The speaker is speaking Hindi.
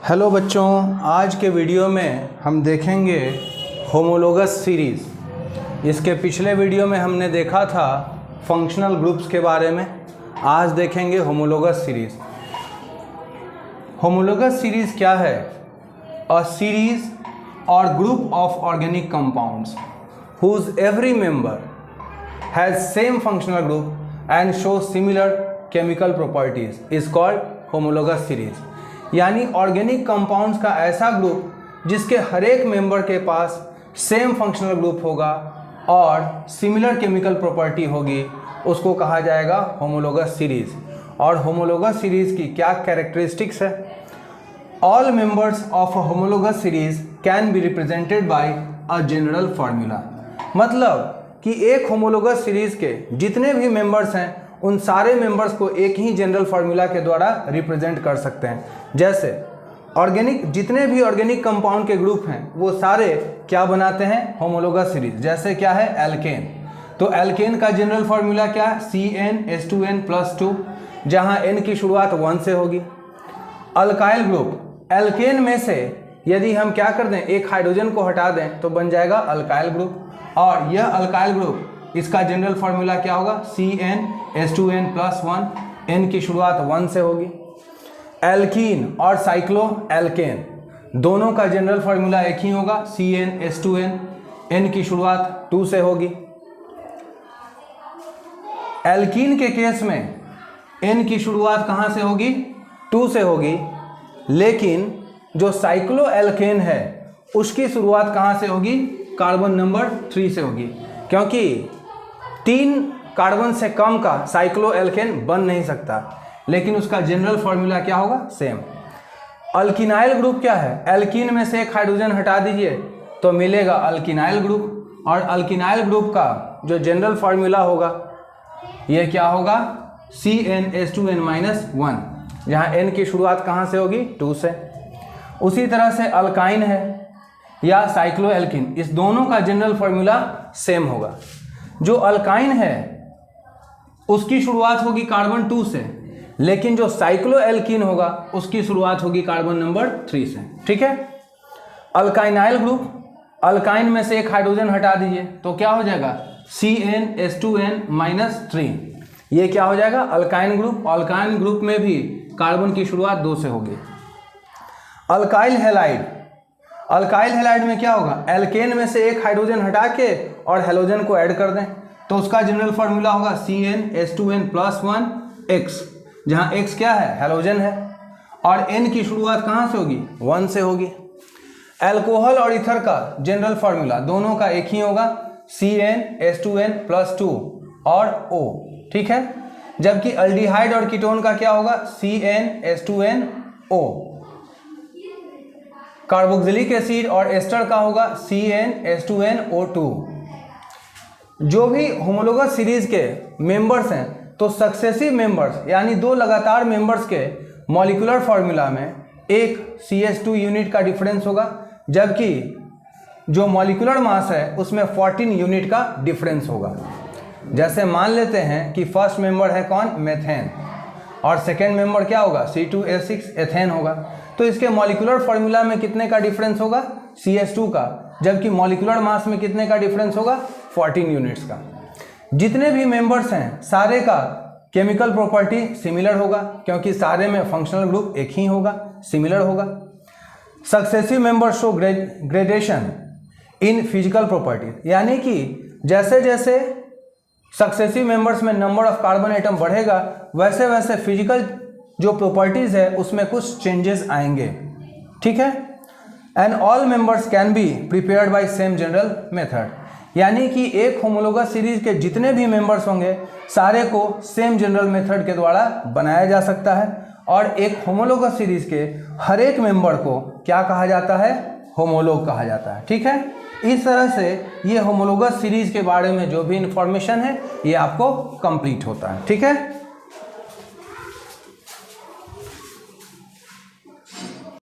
हेलो बच्चों, आज के वीडियो में हम देखेंगे होमोलोगस सीरीज़। इसके पिछले वीडियो में हमने देखा था फंक्शनल ग्रुप्स के बारे में। आज देखेंगे होमोलोगस सीरीज़। होमोलोगस सीरीज़ क्या है? अ सीरीज़ और group of organic compounds whose every member has same functional group and shows similar chemical properties is called homologous series। यानी ऑर्गेनिक कंपाउंड्स का ऐसा ग्रुप जिसके हर एक मेंबर के पास सेम फंक्शनल ग्रुप होगा और सिमिलर केमिकल प्रॉपर्टी होगी, उसको कहा जाएगा होमोलोगस सीरीज। और होमोलोगस सीरीज की क्या कैरेक्टरिस्टिक्स है? All members of a homologous series can be represented by a general formula. मतलब कि एक होमोलोगस सीरीज के जितने भी मेंबर्स हैं उन सारे मेंबर्स को एक ही जनरल फार्मूला के द्वारा रिप्रेजेंट कर सकते हैं। जैसे जितने भी ऑर्गेनिक कंपाउंड के ग्रुप हैं वो सारे क्या बनाते हैं? Homologous series. जैसे क्या है? एल्केन। तो एल्केन का जनरल फार्मूला क्या है? CnH2n+2, जहां n की शुरुआत 1 से होगी। अल्काइल ग्रुप, एल्केन में से यदि हम क्या कर दें, एक हाइड्रोजन को हटा दें तो बन जाएगा अल्काइल ग्रुप। और यह अल्काइल ग्रुप, इसका जनरल फार्मूला क्या होगा? CnH2n+1, n की शुरुआत 1 से होगी। एल्कीन और साइक्लो एल्केन दोनों का जनरल फार्मूला एक ही होगा, CnH2n, n की शुरुआत 2 से होगी। एल्कीन के केस में n की शुरुआत कहाँ से होगी? 2 से होगी। लेकिन जो साइक्लो एल्केन है उसकी शुरुआत कहाँ से होगी? कार्बन नंबर 3 से होगी, क्योंकि 3 कार्बन से कम का साइक्लो एल्केन बन नहीं सकता। लेकिन उसका जनरल फार्मूला क्या होगा? सेम। अल्किनाइल ग्रुप क्या है? एल्कीन में से एक हाइड्रोजन हटा दीजिए तो मिलेगा अल्किनाइल ग्रुप। और अल्किनाइल ग्रुप का जो जनरल फार्मूला होगा ये क्या होगा? CnH2n-1, जहाँ n की शुरुआत कहाँ से होगी? 2 से। उसी तरह से अल्काइन है या साइक्लो एल्कीन, इस दोनों का जनरल फार्मूला सेम होगा। जो अल्काइन है उसकी शुरुआत होगी कार्बन 2 से, लेकिन जो साइक्लो एल्कीन होगा उसकी शुरुआत होगी कार्बन नंबर 3 से। ठीक है। अल्काइनाइल ग्रुप, अल्काइन में से एक हाइड्रोजन हटा दीजिए तो क्या हो जाएगा? CnH2n-3, ये क्या हो जाएगा? Alkyne group. अल्काइन ग्रुप में भी कार्बन की शुरुआत 2 से होगी। अल्काइल हैलाइड, अल्काइल हैलाइड में क्या होगा? एल्केन में से एक हाइड्रोजन हटा के और हैलोजन को ऐड कर दें तो उसका जनरल फार्मूला होगा CnH2n+1X, जहां X क्या है? हैलोजन है। और N की शुरुआत कहां से होगी? 1 से होगी। अल्कोहल और ईथर का जनरल फार्मूला दोनों का एक ही होगा, CnH2n+2 और O। ठीक है। जबकि अल्डिहाइड और कीटोन का क्या होगा? CnH2nO। कार्बोक्सिलिक एसिड और एस्टर का होगा CnH2nO2। जो भी होमोलोगस सीरीज के मेंबर्स हैं तो सक्सेसिव मेंबर्स यानी 2 लगातार मेंबर्स के मॉलिक्यूलर फार्मूला में एक CH2 यूनिट का डिफरेंस होगा, जबकि जो मॉलिक्यूलर मास है उसमें 14 यूनिट का डिफरेंस होगा। जैसे मान लेते हैं कि फर्स्ट मेंबर है कौन? मेथेन, और सेकेंड मेंबर क्या होगा? C2H6 एथेन होगा। तो इसके मॉलिक्यूलर फार्मूला में कितने का डिफरेंस होगा? CH2 का, जबकि मॉलिक्यूलर मास में कितने का डिफरेंस होगा? 14 यूनिट्स का। जितने भी मेंबर्स हैं सारे का केमिकल प्रॉपर्टी सिमिलर होगा, क्योंकि सारे में फंक्शनल ग्रुप एक ही होगा, सिमिलर होगा। Successive members show gradation in physical property, यानी कि जैसे जैसे सक्सेसिव मेंबर्स में नंबर ऑफ कार्बन एटम बढ़ेगा वैसे वैसे फिजिकल जो प्रॉपर्टीज है उसमें कुछ चेंजेस आएंगे। ठीक है। And all members can be prepared by same general method, यानी कि एक होमोलोगस सीरीज के जितने भी मेंबर्स होंगे सारे को सेम जनरल मेथड के द्वारा बनाया जा सकता है। और एक होमोलोगस सीरीज के हर एक मेंबर को क्या कहा जाता है? होमोलोग कहा जाता है। ठीक है। इस तरह से ये होमोलोगस सीरीज के बारे में जो भी इंफॉर्मेशन है ये आपको कंप्लीट होता है। ठीक है।